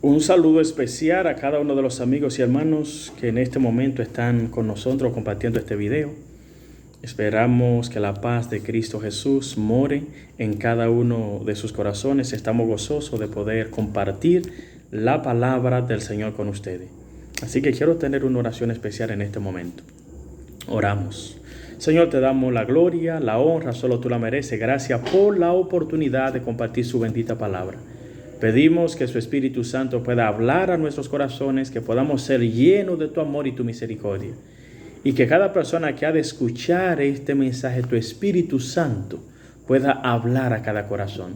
Un saludo especial a cada uno de los amigos y hermanos que en este momento están con nosotros compartiendo este video. Esperamos que la paz de Cristo Jesús more en cada uno de sus corazones. Estamos gozosos de poder compartir la palabra del Señor con ustedes. Así que quiero tener una oración especial en este momento. Oramos. Señor, te damos la gloria, la honra, solo tú la mereces. Gracias por la oportunidad de compartir su bendita palabra. Pedimos que su Espíritu Santo pueda hablar a nuestros corazones, que podamos ser llenos de tu amor y tu misericordia. Y que cada persona que ha de escuchar este mensaje, tu Espíritu Santo, pueda hablar a cada corazón.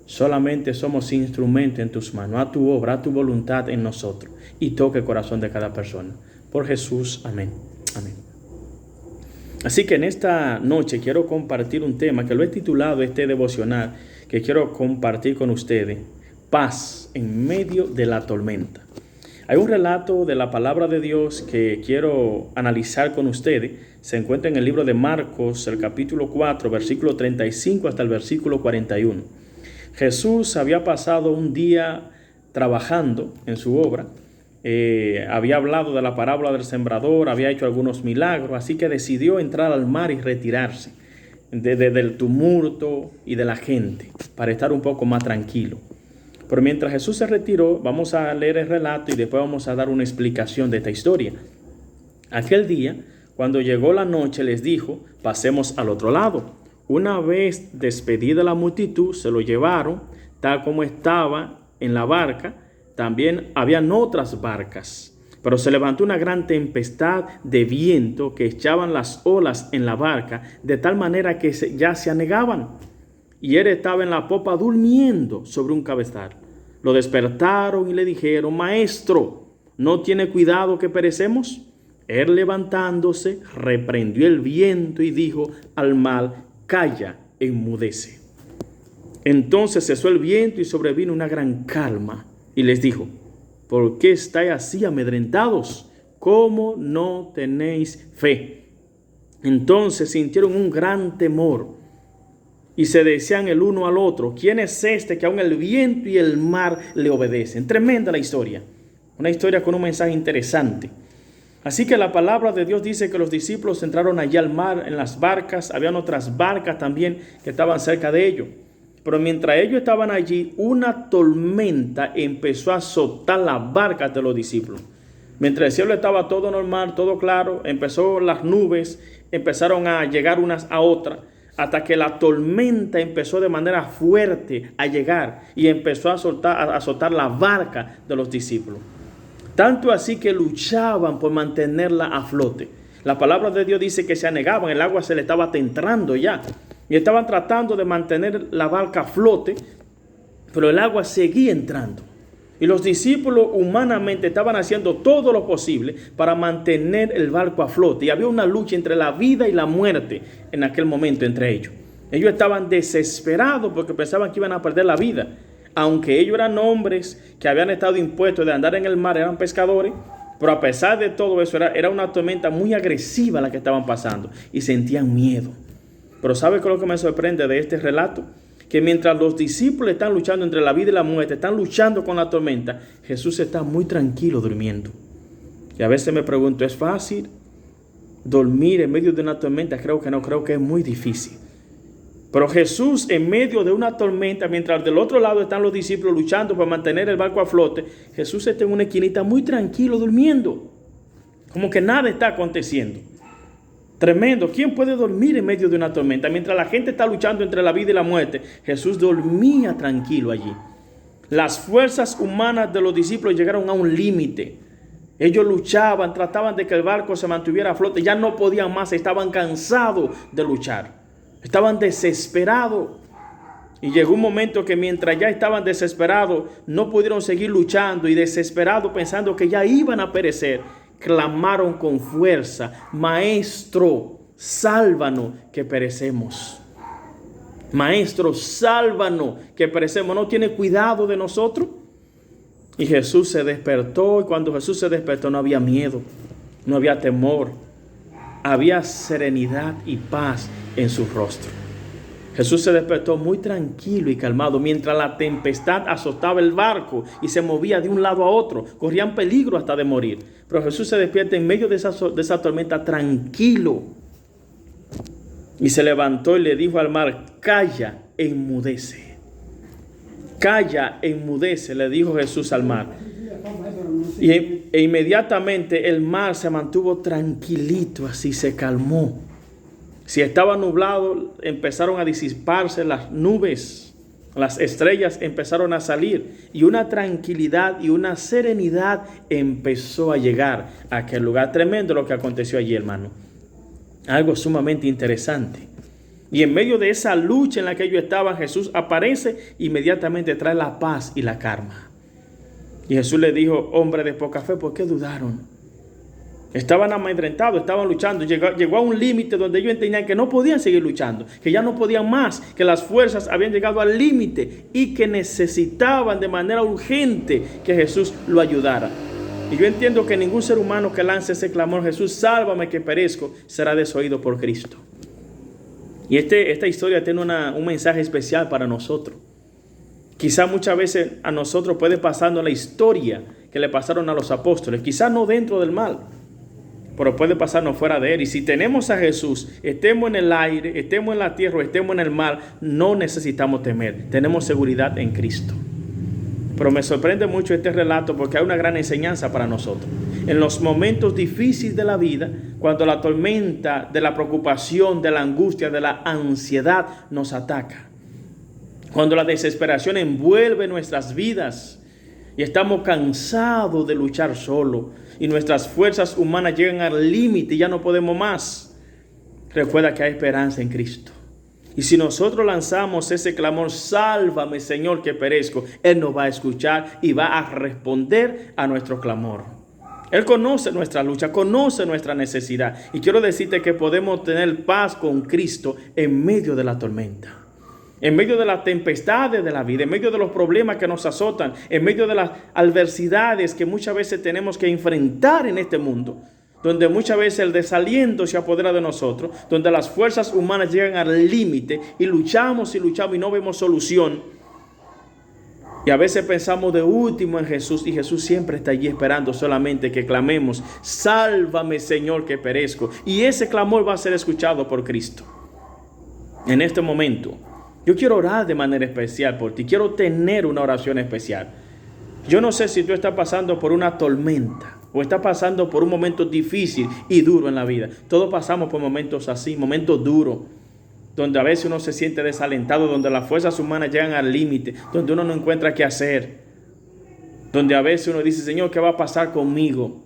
Solamente somos instrumento en tus manos, a tu obra, a tu voluntad en nosotros. Y toque el corazón de cada persona. Por Jesús, amén. Amén. Así que en esta noche quiero compartir un tema que lo he titulado este devocional, que quiero compartir con ustedes: paz en medio de la tormenta. Hay un relato de la palabra de Dios que quiero analizar con ustedes. Se encuentra en el libro de Marcos, el capítulo 4, versículo 35 hasta el versículo 41. Jesús había pasado un día trabajando en su obra. Había hablado de la parábola del sembrador, había hecho algunos milagros, así que decidió entrar al mar y retirarse del tumulto y de la gente para estar un poco más tranquilo. Pero mientras Jesús se retiró, vamos a leer el relato y después vamos a dar una explicación de esta historia. Aquel día, cuando llegó la noche, les dijo: pasemos al otro lado. Una vez despedida la multitud, se lo llevaron, tal como estaba en la barca. También habían otras barcas, pero se levantó una gran tempestad de viento que echaban las olas en la barca, de tal manera que ya se anegaban. Y él estaba en la popa durmiendo sobre un cabezal. Lo despertaron y le dijeron: Maestro, ¿no tiene cuidado que perecemos? Él, levantándose, reprendió el viento y dijo al mar: Calla, enmudece. Entonces cesó el viento y sobrevino una gran calma. Y les dijo: ¿por qué estáis así amedrentados? ¿Cómo no tenéis fe? Entonces sintieron un gran temor y se decían el uno al otro: ¿quién es este que aun el viento y el mar le obedecen? Tremenda la historia. Una historia con un mensaje interesante. Así que la palabra de Dios dice que los discípulos entraron allí al mar en las barcas. Habían otras barcas también que estaban cerca de ellos. Pero mientras ellos estaban allí, una tormenta empezó a azotar las barcas de los discípulos. Mientras el cielo estaba todo normal, todo claro, las nubes empezaron a llegar unas a otras, hasta que la tormenta empezó de manera fuerte a llegar y empezó a azotar la barca de los discípulos. Tanto así que luchaban por mantenerla a flote. La palabra de Dios dice que se anegaban, el agua se le estaba adentrando ya. Y estaban tratando de mantener la barca a flote, pero el agua seguía entrando. Y los discípulos humanamente estaban haciendo todo lo posible para mantener el barco a flote. Y había una lucha entre la vida y la muerte en aquel momento entre ellos. Ellos estaban desesperados porque pensaban que iban a perder la vida. Aunque ellos eran hombres que habían estado impuestos de andar en el mar, eran pescadores. Pero a pesar de todo eso, era una tormenta muy agresiva la que estaban pasando. Y sentían miedo. Pero ¿sabe qué es lo que me sorprende de este relato? Que mientras los discípulos están luchando entre la vida y la muerte, están luchando con la tormenta, Jesús está muy tranquilo durmiendo. Y a veces me pregunto, ¿es fácil dormir en medio de una tormenta? Creo que no, creo que es muy difícil. Pero Jesús, en medio de una tormenta, mientras del otro lado están los discípulos luchando para mantener el barco a flote, Jesús está en una esquinita muy tranquilo durmiendo. Como que nada está aconteciendo. Tremendo. ¿Quién puede dormir en medio de una tormenta? Mientras la gente está luchando entre la vida y la muerte, Jesús dormía tranquilo allí. Las fuerzas humanas de los discípulos llegaron a un límite. Ellos luchaban, trataban de que el barco se mantuviera a flote. Ya no podían más, estaban cansados de luchar. Estaban desesperados. Y llegó un momento que mientras ya estaban desesperados, no pudieron seguir luchando y desesperados pensando que ya iban a perecer. Clamaron con fuerza: Maestro, sálvanos que perecemos. Maestro, sálvanos que perecemos. ¿No tiene cuidado de nosotros? Y Jesús se despertó, y cuando Jesús se despertó no había miedo, no había temor. Había serenidad y paz en su rostro. Jesús se despertó muy tranquilo y calmado mientras la tempestad azotaba el barco y se movía de un lado a otro. Corrían peligro hasta de morir. Pero Jesús se despierta en medio de esa tormenta tranquilo. Y se levantó y le dijo al mar: calla, enmudece. Calla, enmudece, le dijo Jesús al mar. E inmediatamente el mar se mantuvo tranquilito, así se calmó. Si estaba nublado, empezaron a disiparse las nubes, las estrellas empezaron a salir y una tranquilidad y una serenidad empezó a llegar a aquel lugar. Tremendo lo que aconteció allí, hermano. Algo sumamente interesante. Y en medio de esa lucha en la que ellos estaban, Jesús aparece, inmediatamente trae la paz y la calma. Y Jesús le dijo: hombre de poca fe, ¿por qué dudaron? Estaban amedrentados, estaban luchando. Llegó a un límite donde ellos entendían que no podían seguir luchando, que ya no podían más, que las fuerzas habían llegado al límite y que necesitaban de manera urgente que Jesús lo ayudara. Y yo entiendo que ningún ser humano que lance ese clamor: Jesús, sálvame que perezco, será desoído por Cristo. Y esta historia tiene un mensaje especial para nosotros. Quizá muchas veces a nosotros puede pasarnos la historia que le pasaron a los apóstoles, quizá no dentro del mal, pero puede pasarnos fuera de él. Y si tenemos a Jesús, estemos en el aire, estemos en la tierra o estemos en el mar, no necesitamos temer. Tenemos seguridad en Cristo. Pero me sorprende mucho este relato porque hay una gran enseñanza para nosotros. En los momentos difíciles de la vida, cuando la tormenta de la preocupación, de la angustia, de la ansiedad nos ataca, cuando la desesperación envuelve nuestras vidas y estamos cansados de luchar solo y nuestras fuerzas humanas llegan al límite y ya no podemos más, recuerda que hay esperanza en Cristo. Y si nosotros lanzamos ese clamor: sálvame, Señor, que perezco, Él nos va a escuchar y va a responder a nuestro clamor. Él conoce nuestra lucha, conoce nuestra necesidad. Y quiero decirte que podemos tener paz con Cristo en medio de la tormenta, en medio de las tempestades de la vida, en medio de los problemas que nos azotan, en medio de las adversidades que muchas veces tenemos que enfrentar en este mundo, donde muchas veces el desaliento se apodera de nosotros, donde las fuerzas humanas llegan al límite y luchamos y no vemos solución. Y a veces pensamos de último en Jesús, y Jesús siempre está allí esperando solamente que clamemos: sálvame, Señor, que perezco. Y ese clamor va a ser escuchado por Cristo. En este momento yo quiero orar de manera especial por ti. Quiero tener una oración especial. Yo no sé si tú estás pasando por una tormenta o estás pasando por un momento difícil y duro en la vida. Todos pasamos por momentos así, momentos duros, donde a veces uno se siente desalentado, donde las fuerzas humanas llegan al límite, donde uno no encuentra qué hacer, donde a veces uno dice: Señor, ¿qué va a pasar conmigo?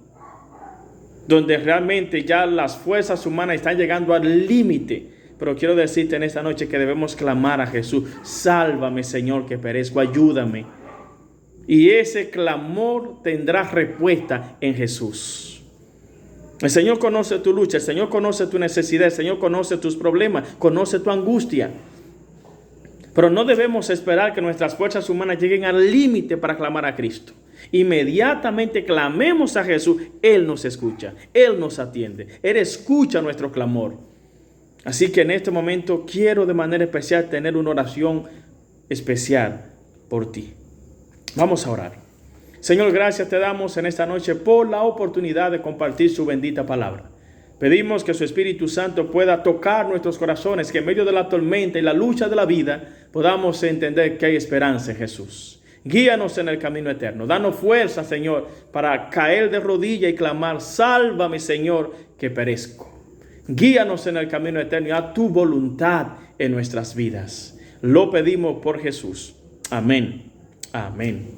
Donde realmente ya las fuerzas humanas están llegando al límite. Pero quiero decirte en esta noche que debemos clamar a Jesús: sálvame, Señor, que perezco, ayúdame. Y ese clamor tendrá respuesta en Jesús. El Señor conoce tu lucha, el Señor conoce tu necesidad, el Señor conoce tus problemas, conoce tu angustia. Pero no debemos esperar que nuestras fuerzas humanas lleguen al límite para clamar a Cristo. Inmediatamente clamemos a Jesús, Él nos escucha, Él nos atiende, Él escucha nuestro clamor. Así que en este momento quiero de manera especial tener una oración especial por ti. Vamos a orar. Señor, gracias te damos en esta noche por la oportunidad de compartir su bendita palabra. Pedimos que su Espíritu Santo pueda tocar nuestros corazones, que en medio de la tormenta y la lucha de la vida podamos entender que hay esperanza en Jesús. Guíanos en el camino eterno. Danos fuerza, Señor, para caer de rodillas y clamar: sálvame, Señor, que perezco. Guíanos en el camino eterno y a tu voluntad en nuestras vidas. Lo pedimos por Jesús. Amén. Amén.